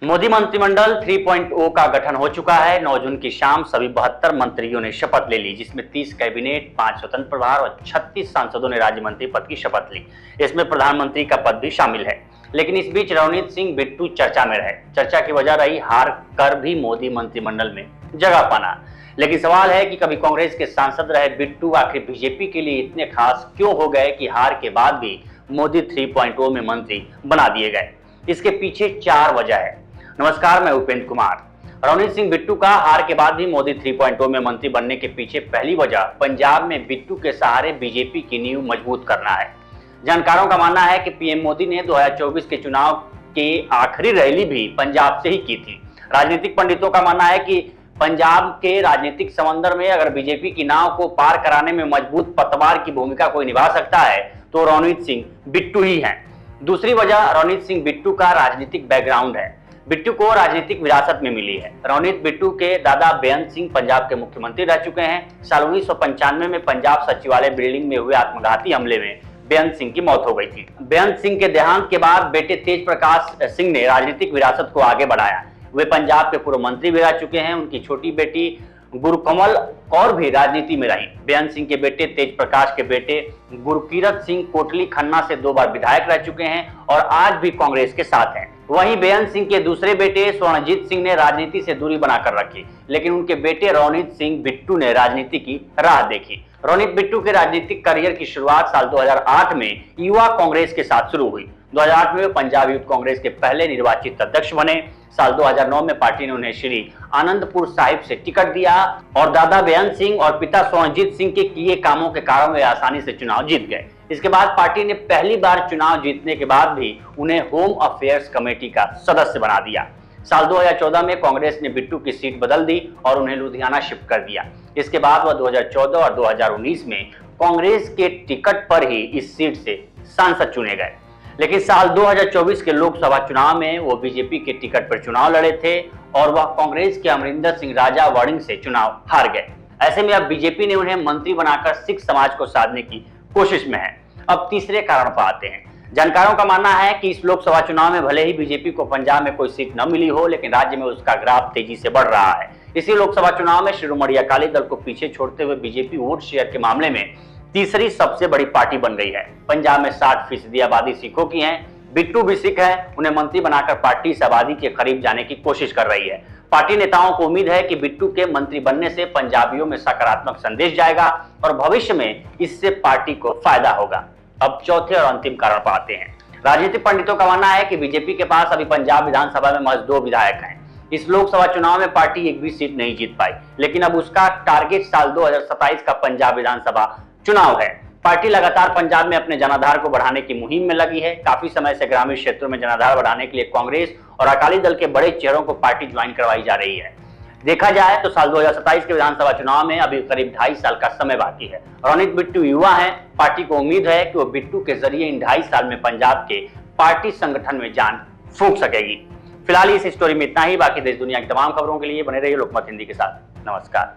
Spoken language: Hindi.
मोदी मंत्रिमंडल 3.0 का गठन हो चुका है। 9 जून की शाम सभी 72 मंत्रियों ने शपथ ले ली, जिसमें 30 कैबिनेट, 5 स्वतंत्र प्रभार और 36 सांसदों ने राज्य मंत्री पद की शपथ ली। इसमें प्रधानमंत्री का पद भी शामिल है। लेकिन इस बीच रवनीत सिंह बिट्टू चर्चा में रहे। चर्चा की वजह रही हार कर भी मोदी मंत्रिमंडल में जगह पाना। लेकिन सवाल है कि कभी कांग्रेस के सांसद रहे बिट्टू आखिर बीजेपी के लिए इतने खास क्यों हो गए कि हार के बाद भी मोदी 3.0 में मंत्री बना दिए गए। इसके पीछे 4 वजह है। नमस्कार, मैं उपेंद्र कुमार। रवनीत सिंह बिट्टू का हार के बाद भी मोदी 3.0 में मंत्री बनने के पीछे पहली वजह पंजाब में बिट्टू के सहारे बीजेपी की नींव मजबूत करना है। जानकारों का मानना है कि पीएम मोदी ने 2024 के चुनाव की आखिरी रैली भी पंजाब से ही की थी। राजनीतिक पंडितों का मानना है कि पंजाब के राजनीतिक समंदर में अगर बीजेपी की नाव को पार कराने में मजबूत पतवार की भूमिका कोई निभा सकता है तो रवनीत सिंह बिट्टू ही हैं। दूसरी वजह रवनीत सिंह बिट्टू का राजनीतिक बैकग्राउंड है। बिट्टू को राजनीतिक विरासत में मिली है। रवनीत बिट्टू के दादा बेअंत सिंह पंजाब के मुख्यमंत्री रह चुके हैं। साल 1995 में पंजाब सचिवालय बिल्डिंग में हुए आत्मघाती हमले में बेअंत सिंह की मौत हो गई थी। बेअंत सिंह के देहांत के बाद बेटे तेज प्रकाश सिंह ने राजनीतिक विरासत को आगे बढ़ाया। वे पंजाब के पूर्व मंत्री भी रह चुके हैं। उनकी छोटी बेटी गुरकमल कौर भी राजनीति में रही। बेअंत सिंह के बेटे तेज प्रकाश के बेटे गुरकीरत सिंह कोटली खन्ना से 2 बार विधायक रह चुके हैं और आज भी कांग्रेस के साथ हैं। वहीं बेअंत सिंह के दूसरे बेटे स्वर्णजीत सिंह ने राजनीति से दूरी बनाकर रखी, लेकिन उनके बेटे रवनीत सिंह बिट्टू ने राजनीति की राह देखी। रवनीत बिट्टू के राजनीतिक करियर की शुरुआत साल 2008 में युवा कांग्रेस के साथ शुरू हुई। 2008 में वे पंजाब यूथ कांग्रेस के पहले निर्वाचित अध्यक्ष बने। साल 2009 में पार्टी ने उन्हें श्री आनंदपुर साहिब से टिकट दिया और दादा बेअंत सिंह और पिता स्वर्णजीत सिंह के किए कामों के कारण वे आसानी से चुनाव जीत गए। इसके बाद पार्टी ने पहली बार चुनाव जीतने के बाद भी उन्हें होम अफेयर्स कमेटी का सदस्य बना दिया। साल 2014 में कांग्रेस ने बिट्टू की सीट बदल दी और उन्हें लुधियाना शिफ्ट कर दिया। इसके बाद वह 2014 और 2019 में कांग्रेस के टिकट पर ही इस सीट से सांसद चुने गए। लेकिन साल 2024 के लोकसभा चुनाव में वो बीजेपी के टिकट पर चुनाव लड़े थे और वह कांग्रेस के अमरिंदर सिंह राजा वार्डिंग से चुनाव हार गए। ऐसे में अब बीजेपी ने उन्हें मंत्री बनाकर सिख समाज को साधने की कोशिश में है। अब तीसरे कारण पर आते हैं। जानकारों का मानना है कि इस लोकसभा चुनाव में भले ही बीजेपी को पंजाब में कोई सीट न मिली हो, लेकिन राज्य में उसका ग्राफ तेजी से बढ़ रहा है। इसी लोकसभा चुनाव में शिरोमणि अकाली दल को पीछे छोड़ते हुए बीजेपी वोट शेयर के मामले में तीसरी सबसे बड़ी पार्टी बन गई है। पंजाब में 60% आबादी सिखों की है। बिट्टू भी सिख है। उन्हें मंत्री बनाकर पार्टी इस आबादी के करीब जाने की कोशिश कर रही है। पार्टी नेताओं को उम्मीद है कि बिट्टू के मंत्री बनने से पंजाबियों में सकारात्मक संदेश जाएगा और भविष्य में इससे पार्टी को फायदा होगा। अब चौथे और अंतिम कारण पर आते हैं। राजनीतिक पंडितों का मानना है कि बीजेपी के पास अभी पंजाब विधानसभा में महज 2 विधायक हैं। इस लोकसभा चुनाव में पार्टी एक भी सीट नहीं जीत पाई, लेकिन अब उसका टारगेट साल 2027 का पंजाब विधानसभा चुनाव है। पार्टी लगातार पंजाब में अपने जनाधार को बढ़ाने की मुहिम में लगी है। काफी समय से ग्रामीण क्षेत्रों में जनाधार बढ़ाने के लिए कांग्रेस और अकाली दल के बड़े चेहरों को पार्टी ज्वाइन करवाई जा रही है। देखा जाए तो साल 2027 के विधानसभा चुनाव में अभी करीब 2.5 साल का समय बाकी है। रवनीत बिट्टू युवा हैं। पार्टी को उम्मीद है कि वो बिट्टू के जरिए इन 2.5 साल में पंजाब के पार्टी संगठन में जान फूंक सकेगी। फिलहाल इस स्टोरी में इतना ही। बाकी देश दुनिया की तमाम खबरों के लिए बने रहिए लोकमत हिंदी के साथ। नमस्कार।